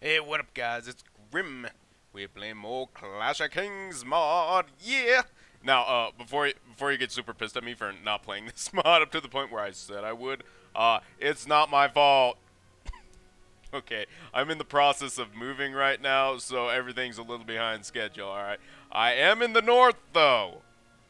Hey, what up, guys? It's Grim. We're playing more Clash of Kings mod. Yeah. Now, before you get super pissed at me for not playing this mod up to the point where I said I would, it's not my fault. Okay, I'm in the process of moving right now, so everything's a little behind schedule. All right. I am in the north though,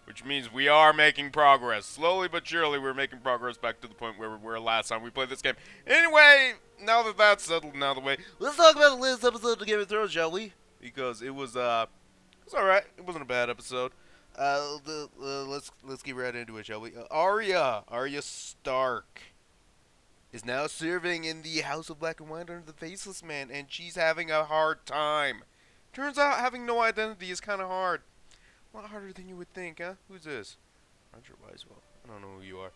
which means we are making progress. Slowly but surely, we're making progress back to the point where we were last time we played this game. Anyway, now that that's settled out of the way, let's talk about the latest episode of Game of Thrones, shall we? Because it was alright. It wasn't a bad episode. Let's get right into it, shall we? Arya Stark is now serving in the House of Black and White under the Faceless Man, and she's having a hard time. Turns out having no identity is kind of hard. A lot harder than you would think, huh? Who's this? Roger Wisewell. I don't know who you are.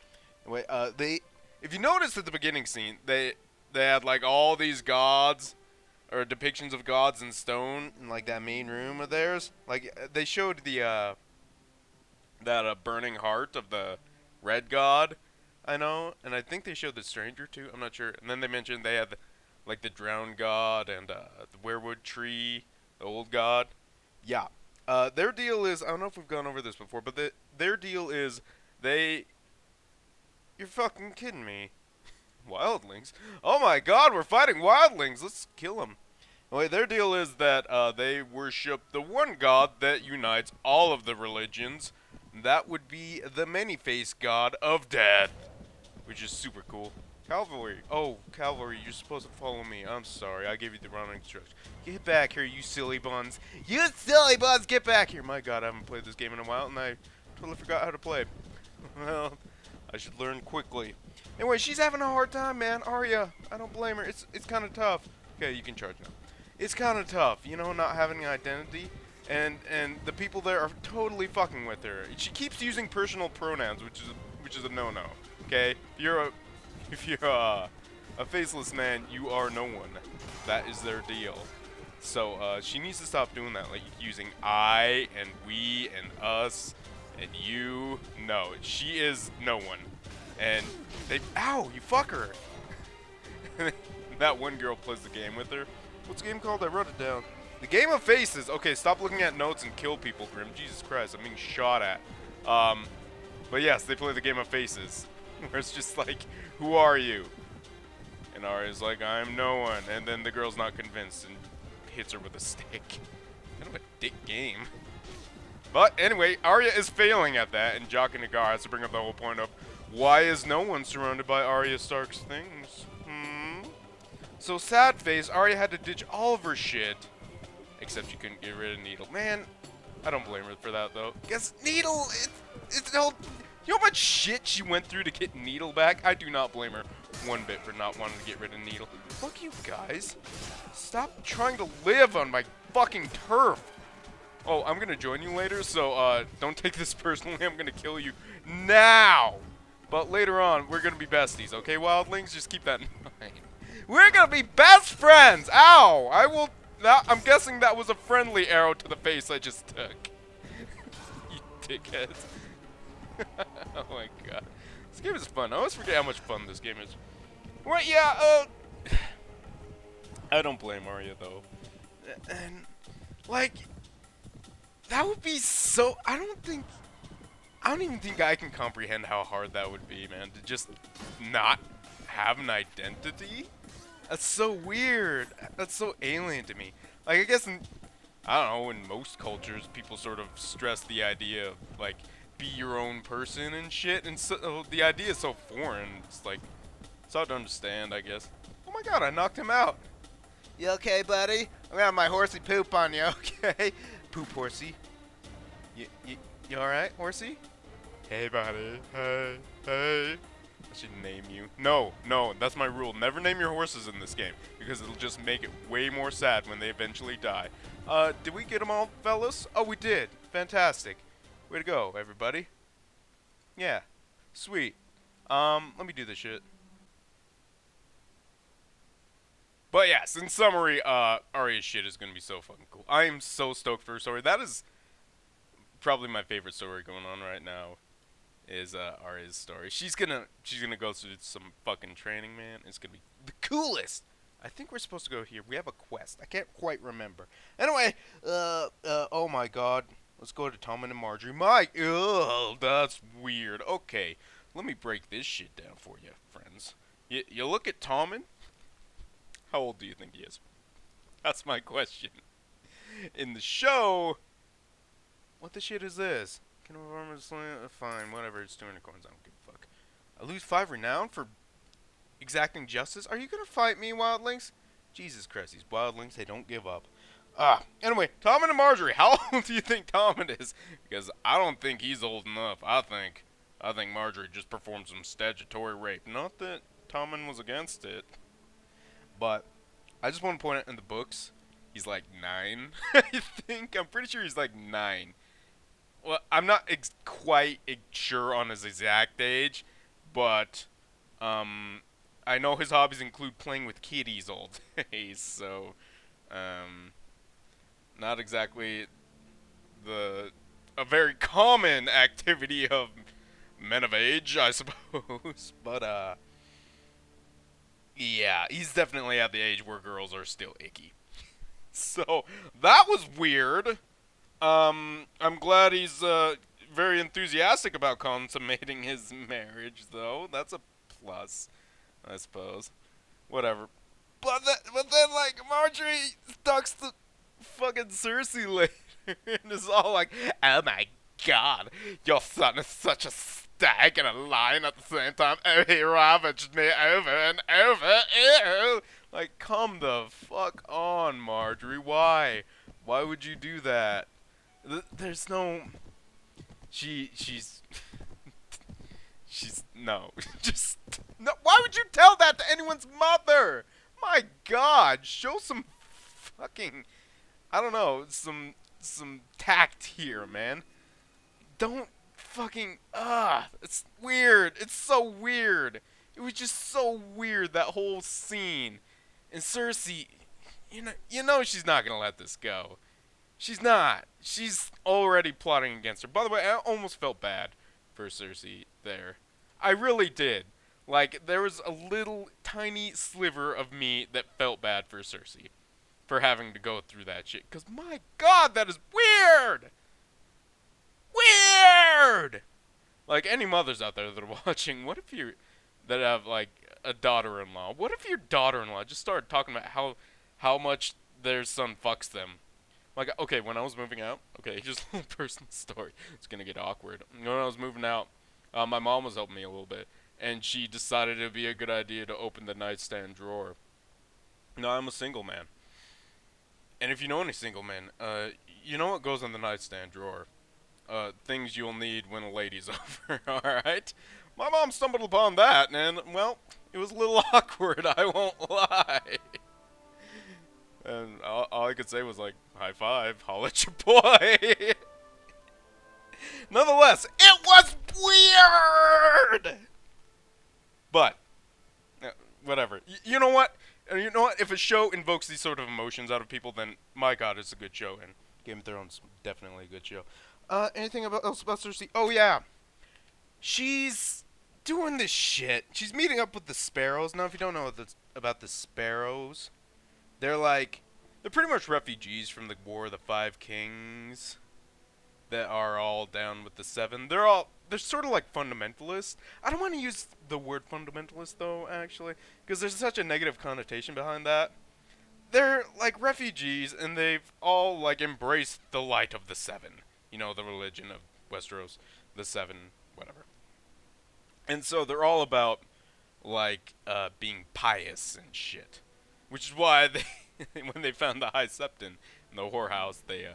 Anyway, if you noticed at the beginning scene, they had like all these gods or depictions of gods in stone in like that main room of theirs. Like they showed the that burning heart of the red god, I know, and I think they showed the stranger too. I'm not sure. And then they mentioned they had like the drowned god and the werewood tree, the old god. Yeah. Their deal is, I don't know if we've gone over this before, but their deal is they. You're fucking kidding me. Wildlings? Oh my god, we're fighting wildlings. Let's kill them. Wait, their deal is that they worship the one god that unites all of the religions. That would be the many-faced god of death, which is super cool. Cavalry. Oh, cavalry, you're supposed to follow me. I'm sorry, I gave you the wrong instructions. Get back here, you silly buns. You silly buns, get back here. My god, I haven't played this game in a while, and I totally forgot how to play. Well, I should learn quickly. Anyway, she's having a hard time, man. Arya, I don't blame her. It's kind of tough. Okay, you can charge now. It's kind of tough, you know, not having an identity. And the people there are totally fucking with her. She keeps using personal pronouns, which is a no-no. Okay, if you're a faceless man, you are no one. That is their deal. So she needs to stop doing that, like using I and we and us and you. No, she is no one. And ow, you fucker. That one girl plays the game with her. What's the game called? I wrote it down. The Game of Faces. Okay, stop looking at notes and kill people, Grim. Jesus Christ, I'm being shot at. But yes, they play the Game of Faces. Where it's just like, who are you? And Arya's like, I'm no one. And then the girl's not convinced and hits her with a stick. Kind of a dick game. But anyway, Arya is failing at that, and Jock and Nagar has to bring up the whole point of, why is no one surrounded by Arya Stark's things? So sad face, Arya had to ditch all of her shit. Except she couldn't get rid of Needle. Man, I don't blame her for that though. Guess Needle, it's an old. You know how much shit she went through to get Needle back? I do not blame her one bit for not wanting to get rid of Needle. Fuck you guys. Stop trying to live on my fucking turf. Oh, I'm gonna join you later, so don't take this personally. I'm gonna kill you now. But later on, we're gonna be besties, okay, wildlings? Just keep that in mind. We're gonna be best friends! Ow! I'm guessing that was a friendly arrow to the face I just took. You dickheads. Oh my god. This game is fun. I always forget how much fun this game is. Well, yeah, I don't blame Arya, though. And, like, that would be so... I don't even think I can comprehend how hard that would be, man. To just not have an identity? That's so weird. That's so alien to me. Like, I guess I don't know, in most cultures, people sort of stress the idea of, like, be your own person and shit. And so, the idea is so foreign. It's like, it's hard to understand, I guess. Oh my god, I knocked him out. You okay, buddy? I'm gonna have my horsey poop on you, okay? Poop horsey. You alright, horsey? Hey, buddy. Hey. I should name you. No, that's my rule. Never name your horses in this game, because it'll just make it way more sad when they eventually die. Did we get them all, fellas? Oh, we did. Fantastic. Way to go, everybody. Yeah. Sweet. Let me do this shit. But yes, in summary, Arya's shit is gonna be so fucking cool. I am so stoked for her story. That is probably my favorite story going on right now. Is Arya's story. She's gonna go through some fucking training, man. It's gonna be the coolest. I think we're supposed to go here. We have a quest. I can't quite remember. Anyway, oh my god. Let's go to Tommen and Marjorie. Ugh, that's weird. Okay, let me break this shit down for you, friends. You look at Tommen. How old do you think he is? That's my question. In the show, what the shit is this? Can armor slam? Fine, whatever. It's 200 coins. I don't give a fuck. I lose 5 renown for exacting justice. Are you gonna fight me, wildlings? Jesus Christ, these wildlings, they don't give up. Anyway, Tommen and Marjorie. How old do you think Tommen is? Because I don't think he's old enough. I think Marjorie just performed some statutory rape. Not that Tommen was against it, but I just want to point out in the books, he's like 9. I think. I'm pretty sure he's like 9. Well, I'm not quite sure on his exact age, but I know his hobbies include playing with kitties all day, so not exactly a very common activity of men of age, I suppose. But yeah, he's definitely at the age where girls are still icky. So that was weird. I'm glad he's very enthusiastic about consummating his marriage, though. That's a plus, I suppose. Whatever. But then, like, Marjorie talks to fucking Cersei later and is all like, "Oh my god, your son is such a stag and a lion at the same time. Oh, he ravaged me over and over. Ew." Like, come the fuck on, Marjorie. Why? Why would you do that? There's no... She's no. Just... No, why would you tell that to anyone's mother? My god, show some fucking... I don't know, some tact here, man. Don't fucking... it's weird. It's so weird. It was just so weird, that whole scene. And Cersei, you know she's not gonna let this go. She's not. She's already plotting against her. By the way, I almost felt bad for Cersei there. I really did. Like, there was a little tiny sliver of me that felt bad for Cersei for having to go through that shit. Because, my god, that is weird! Weird! Like, any mothers out there that are watching, what if you that have, like, a daughter-in-law? What if your daughter-in-law just started talking about how much their son fucks them? Like, okay, when I was moving out, okay, just a little personal story. It's gonna get awkward. When I was moving out, my mom was helping me a little bit, and she decided it would be a good idea to open the nightstand drawer. Now, I'm a single man. And if you know any single men, you know what goes in the nightstand drawer. Things you'll need when a lady's over, alright? My mom stumbled upon that, and, well, it was a little awkward, I won't lie. And all I could say was, like, high five, holla at your boy. Nonetheless, it was weird! But, whatever. You know what? You know what? If a show invokes these sort of emotions out of people, then, my god, it's a good show, and Game of Thrones definitely a good show. Anything else about Cersei? Oh, yeah. She's doing this shit. She's meeting up with the Sparrows. Now, if you don't know about the Sparrows, they're pretty much refugees from the War of the Five Kings that are all down with the Seven. They're sort of like fundamentalists. I don't want to use the word fundamentalist, though, actually, because there's such a negative connotation behind that. They're like refugees, and they've all like embraced the light of the Seven. You know, the religion of Westeros, the Seven, whatever. And so they're all about like being pious and shit. Which is why they, when they found the High Septon in the whorehouse, they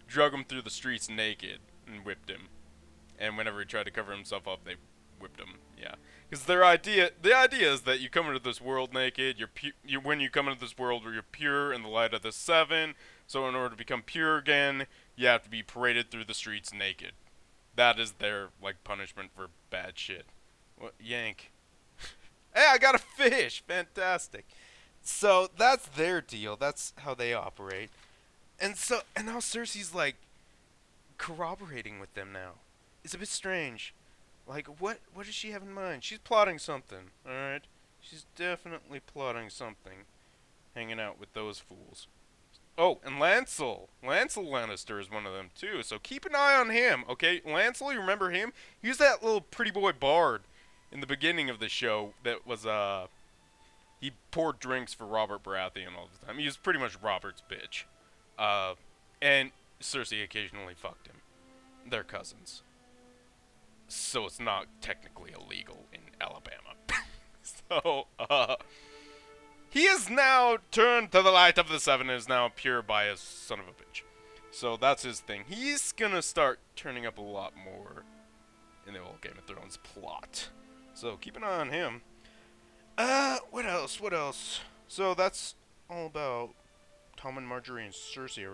drug him through the streets naked and whipped him. And whenever he tried to cover himself up, they whipped him. Yeah, because the idea is that you come into this world naked. When you come into this world, where you're pure in the light of the Seven. So in order to become pure again, you have to be paraded through the streets naked. That is their like punishment for bad shit. What, yank? Hey, I got a fish! Fantastic. So that's their deal. That's how they operate. And now Cersei's like corroborating with them now. It's a bit strange. Like, what does she have in mind? She's plotting something, alright? She's definitely plotting something. hanging out with those fools. Oh, and Lancel. Lancel Lannister is one of them, too. So keep an eye on him, okay? Lancel, you remember him? He was that little pretty boy bard in the beginning of the show that was, he poured drinks for Robert Baratheon all the time. He was pretty much Robert's bitch. And Cersei occasionally fucked him. They're cousins. So it's not technically illegal in Alabama. So, he is now turned to the light of the seven and is now a pure biased son of a bitch. So that's his thing. He's gonna start turning up a lot more in the old Game of Thrones plot. So keep an eye on him. What else? What else? So that's all about Tom and Marjorie and Cersei.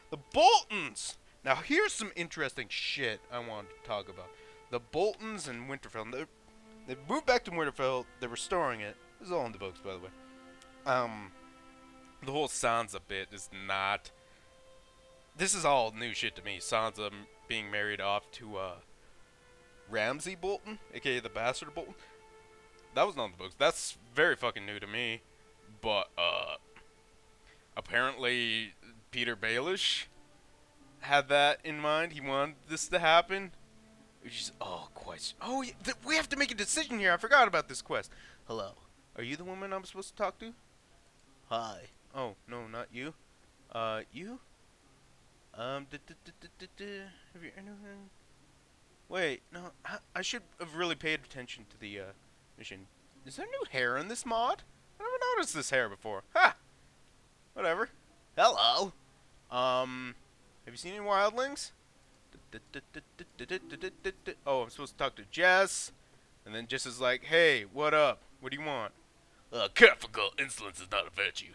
The Boltons! Now here's some interesting shit I wanted to talk about. The Boltons and Winterfell. They moved back to Winterfell. They're restoring it. This is all in the books, by the way. The whole Sansa bit is not... This is all new shit to me. Sansa being married off to, Ramsay Bolton, aka the Bastard Bolton. That was not in the books. That's very fucking new to me. But, apparently Peter Baelish had that in mind. He wanted this to happen. Which is, oh, we have to make a decision here. I forgot about this quest. Hello. Are you the woman I'm supposed to talk to? Hi. Oh, no, not you. You? Have you anything? Wait, no, I should have really paid attention to the, mission. Is there new hair in this mod? I never noticed this hair before. Ha! Whatever. Hello. Have you seen any wildlings? Oh, I'm supposed to talk to Jess. And then Jess is like, hey, what up? What do you want? Careful, insolence is not a virtue.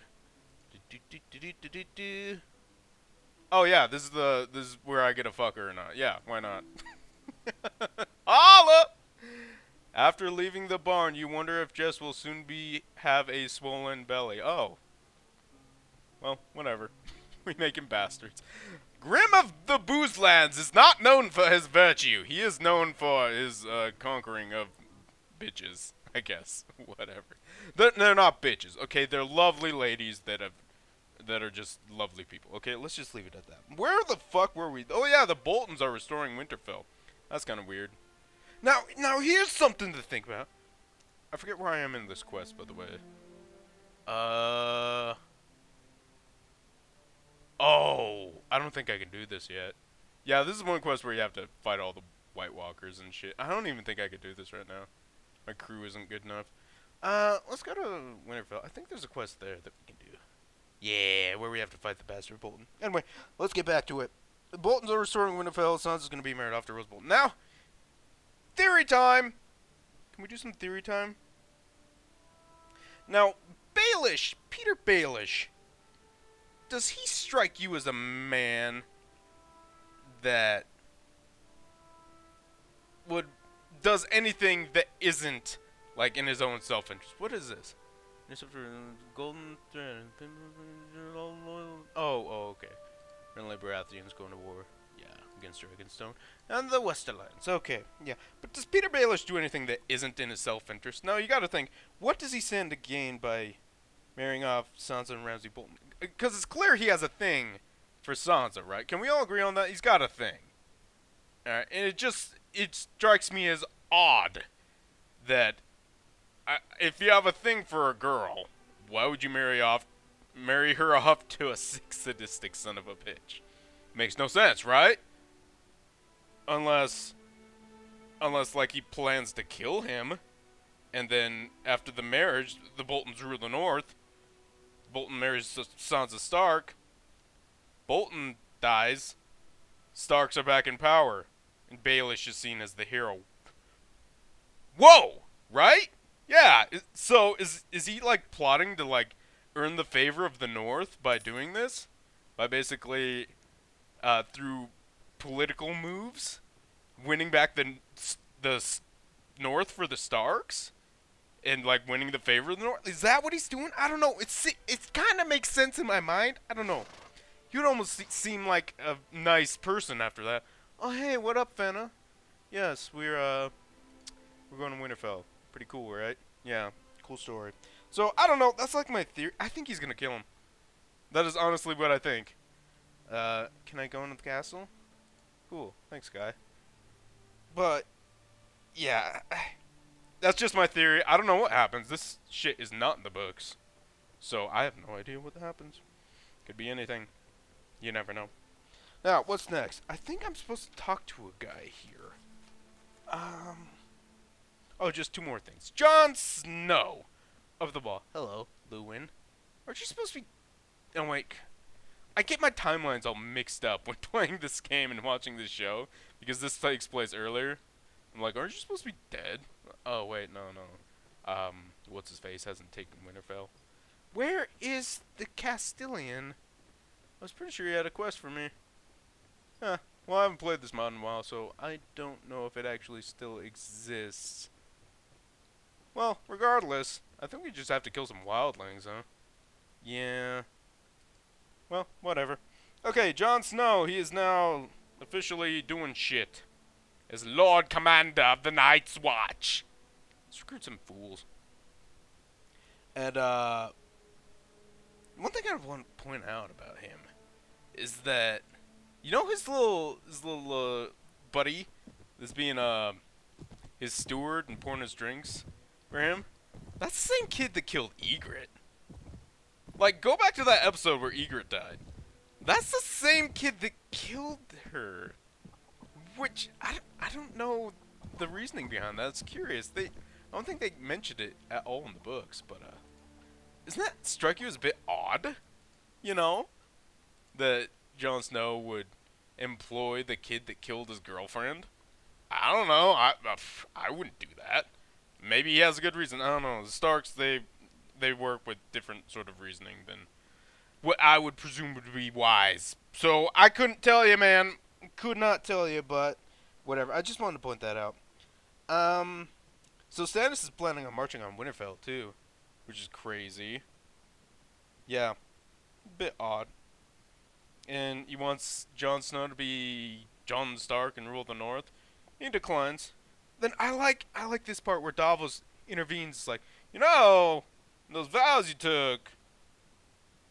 Oh yeah, this is where I get a fucker or not. Yeah, why not? Holla! After leaving the barn, you wonder if Jess will soon have a swollen belly. Oh. Well, whatever. We make him bastards. Grim of the Boozlands is not known for his virtue. He is known for his conquering of bitches, I guess. Whatever. They're not bitches, okay? They're lovely ladies that are just lovely people. Okay, let's just leave it at that. Where the fuck were we? Oh yeah, the Boltons are restoring Winterfell. That's kind of weird. Now here's something to think about. I forget where I am in this quest, by the way. Oh, I don't think I can do this yet. Yeah, this is one quest where you have to fight all the White Walkers and shit. I don't even think I could do this right now. My crew isn't good enough. Let's go to Winterfell. I think there's a quest there that we can do. Yeah, where we have to fight the Bastard Bolton. Anyway, let's get back to it. The Boltons are restoring Winterfell. Sansa's going to be married off to Rose Bolton. Now, theory time! Can we do some theory time? Now, Baelish, Peter Baelish, does he strike you as a man that does anything that isn't, like, in his own self-interest? What is this? Golden thread. Oh, okay. Renly Baratheon's going to war. Yeah, against Dragonstone. And the Westerlands. Okay, yeah. But does Peter Baelish do anything that isn't in his self-interest? No, you gotta think, what does he stand to gain by marrying off Sansa and Ramsay Bolton? Because it's clear he has a thing for Sansa, right? Can we all agree on that? He's got a thing. Alright, and it strikes me as odd that if you have a thing for a girl, why would you marry her off to a sick, sadistic son of a bitch? Makes no sense, right? Unless like he plans to kill him, and then after the marriage, the Boltons rule the North. Bolton marries Sansa Stark. Bolton dies. Starks are back in power, and Baelish is seen as the hero. Whoa! Right? Yeah. So is he like plotting to like earn the favor of the North by doing this? By basically through political moves, winning back the North for the Starks, and like winning the favor of the North. Is that what he's doing? I don't know. It kind of makes sense in my mind. I don't know. He would almost seem like a nice person after that. Oh hey, what up, Fenna? Yes, we're going to Winterfell. Pretty cool, right? Yeah, cool story. So, I don't know. That's like my theory. I think he's gonna kill him. That is honestly what I think. Can I go into the castle? Cool. Thanks, guy. But, yeah. That's just my theory. I don't know what happens. This shit is not in the books. So, I have no idea what happens. Could be anything. You never know. Now, what's next? I think I'm supposed to talk to a guy here. Oh, just two more things. Jon Snow of the Wall. Hello, Luwin. Aren't you supposed to be... Oh, wait. I get my timelines all mixed up when playing this game and watching this show, because this takes place earlier. I'm like, aren't you supposed to be dead? Oh, wait, no. What's-his-face hasn't taken Winterfell. Where is the Castellan? I was pretty sure he had a quest for me. Huh. Well, I haven't played this mod in a while, so I don't know if it actually still exists. Well, regardless, I think we just have to kill some wildlings, huh? Yeah. Well, whatever. Okay, Jon Snow, he is now officially doing shit as Lord Commander of the Night's Watch. Let's recruit some fools. And, one thing I want to point out about him is that, you know his little buddy that's being, his steward and pouring his drinks for him? That's the same kid that killed Ygritte. Like, go back to that episode where Ygritte died. That's the same kid that killed her. Which, I don't know the reasoning behind that. It's curious. I don't think they mentioned it at all in the books, but, doesn't that strike you as a bit odd? You know? That Jon Snow would employ the kid that killed his girlfriend? I don't know. I wouldn't do that. Maybe he has a good reason. I don't know. The Starks, they work with different sort of reasoning than what I would presume would be wise. So I couldn't tell you, man. Could not tell you, but whatever. I just wanted to point that out. So Stannis is planning on marching on Winterfell too, which is crazy. Yeah, a bit odd. And he wants Jon Snow to be Jon Stark and rule the North. He declines. Then I like this part where Davos intervenes. Like, you know, those vows you took.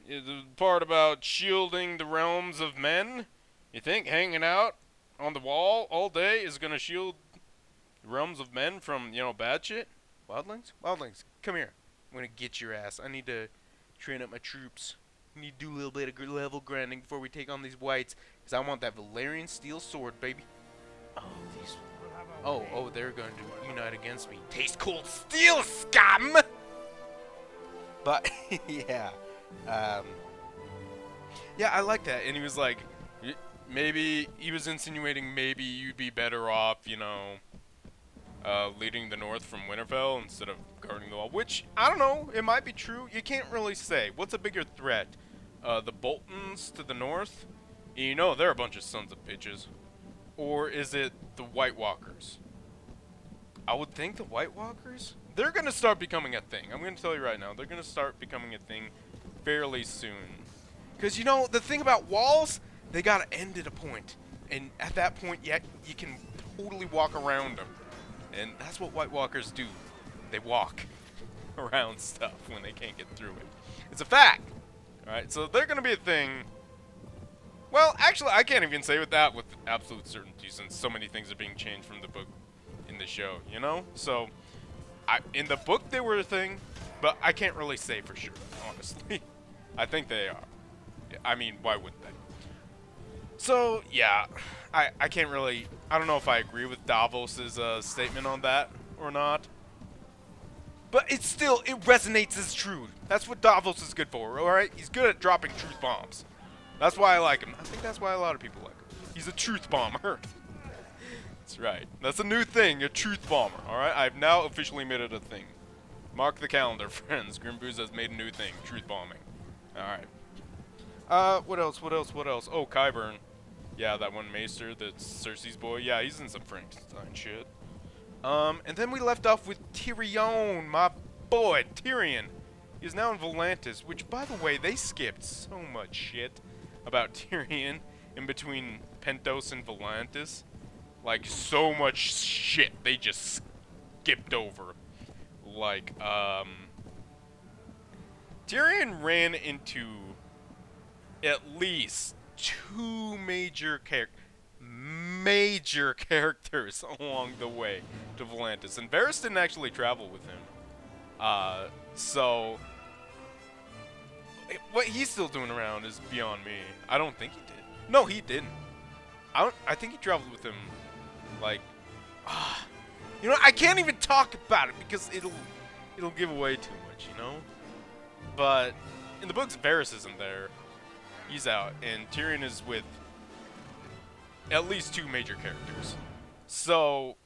The part about shielding the realms of men. You think hanging out on the wall all day is gonna shield the realms of men from, you know, bad shit? Wildlings? Wildlings, come here. I'm gonna get your ass. I need to train up my troops. I need to do a little bit of level grinding before we take on these whites. Because I want that Valyrian steel sword, baby. Oh, these... Oh, they're going to unite against me. Taste cold steel, scum! But, yeah. Yeah, I like that. And he was like, maybe, he was insinuating maybe you'd be better off, you know, leading the North from Winterfell instead of guarding the wall. Which, I don't know, it might be true. You can't really say. What's a bigger threat? The Boltons to the north? You know, they're a bunch of sons of bitches. Or is it the White Walkers? I would think the White Walkers? They're going to start becoming a thing. I'm going to tell you right now. They're going to start becoming a thing fairly soon. Because, you know, the thing about walls, they got to end at a point. And at that point, yeah, you can totally walk around them. And that's what White Walkers do. They walk around stuff when they can't get through it. It's a fact. Alright, so they're going to be a thing. Well, actually, I can't even say that with absolute certainty since so many things are being changed from the book in the show, you know? So, in the book they were a thing, but I can't really say for sure, honestly. I think they are. I mean, why wouldn't they? So, yeah, I can't really... I don't know if I agree with Davos's statement on that or not. But it resonates as truth. That's what Davos is good for, alright? He's good at dropping truth bombs. That's why I like him. I think that's why a lot of people like him. He's a truth bomber. That's right. That's a new thing, a truth bomber, alright? I've now officially made it a thing. Mark the calendar, friends. Grimboos has made a new thing, truth bombing. Alright. What else? Oh, Qyburn. Yeah, that one Maester that's Cersei's boy. Yeah, he's in some Frankenstein shit. And then we left off with Tyrion, my boy, Tyrion. He's now in Volantis, which, by the way, they skipped so much shit about Tyrion in between Pentos and Volantis. Like, so much shit they just skipped over. Like, Tyrion ran into at least two major characters along the way to Volantis, and Varys didn't actually travel with him. So what he's still doing around is beyond me. I don't think he did. No, he didn't. I think he traveled with him, like, you know, I can't even talk about it because it'll give away too much, you know? But in the books, Varys isn't there. He's out, and Tyrion is with at least two major characters. So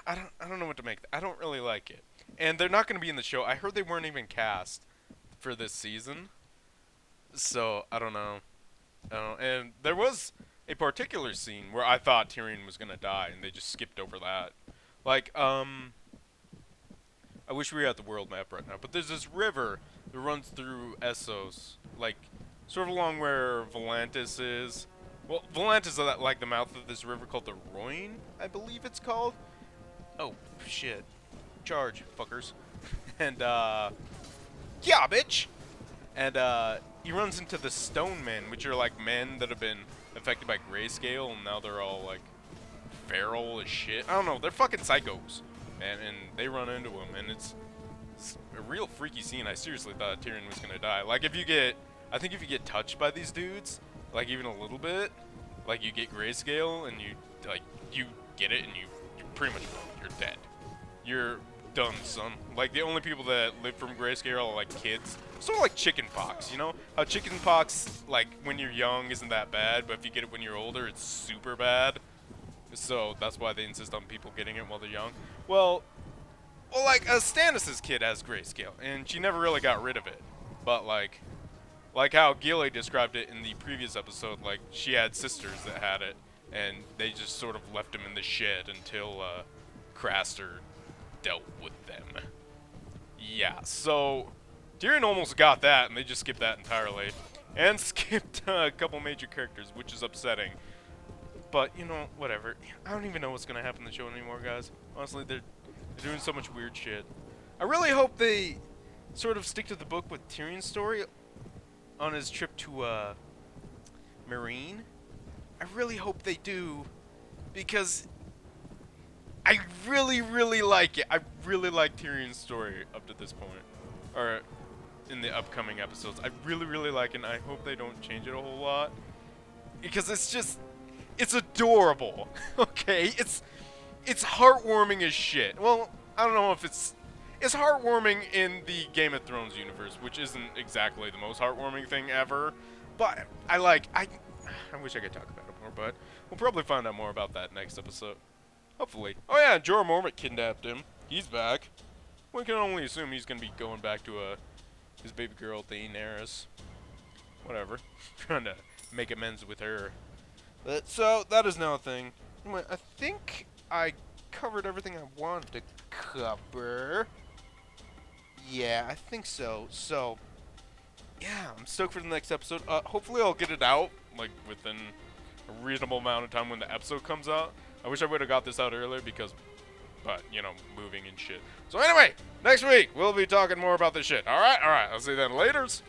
I don't know what to make. I don't really like it. And they're not going to be in the show. I heard they weren't even cast for this season. So I don't know. And there was a particular scene where I thought Tyrion was going to die, and they just skipped over that. Like, I wish we were at the world map right now, but there's this river that runs through Essos, like, sort of along where Volantis is. Well, Volantis is at, like, the mouth of this river called the Royne, I believe it's called. Oh, shit. Charge, fuckers. And, yeah, bitch! And, he runs into the Stone Men, which are, like, men that have been affected by grayscale, and now they're all, like, feral as shit. I don't know, they're fucking psychos. And they run into him, and it's a real freaky scene. I seriously thought Tyrion was gonna die. Like, I think if you get touched by these dudes, like, even a little bit, like, you get grayscale, and you get it, and you pretty much, you're dead. You're done, son. Like, the only people that live from grayscale are, like, kids. Sort of like chickenpox, you know? How chickenpox, like, when you're young isn't that bad, but if you get it when you're older, it's super bad. So that's why they insist on people getting it while they're young. Well, like, Stannis' kid has grayscale, and she never really got rid of it. But, like how Gilly described it in the previous episode, like, she had sisters that had it, and they just sort of left them in the shed until, Craster dealt with them. Yeah, so Tyrion almost got that, and they just skipped that entirely. And skipped a couple major characters, which is upsetting. But, you know, whatever. I don't even know what's going to happen in the show anymore, guys. Honestly, they're doing so much weird shit. I really hope they sort of stick to the book with Tyrion's story on his trip to, Meereen. I really hope they do, because I really, really like it. I really like Tyrion's story up to this point. Or in the upcoming episodes. I really, really like it, and I hope they don't change it a whole lot. Because it's just... it's adorable, okay? It's heartwarming as shit. Well, I don't know if it's heartwarming in the Game of Thrones universe, which isn't exactly the most heartwarming thing ever. But I wish I could talk about it more, but we'll probably find out more about that next episode. Hopefully. Oh yeah, Jorah Mormont kidnapped him. He's back. We can only assume he's gonna be going back to his baby girl Daenerys. Whatever. Trying to make amends with her. But, so, that is now a thing. Anyway, I think I covered everything I wanted to cover. Yeah, I think so. So, yeah, I'm stoked for the next episode. Hopefully I'll get it out, like, within a reasonable amount of time when the episode comes out. I wish I would have got this out earlier because, but, you know, moving and shit. So anyway, next week, we'll be talking more about this shit. Alright? Alright, I'll see you then. Laters.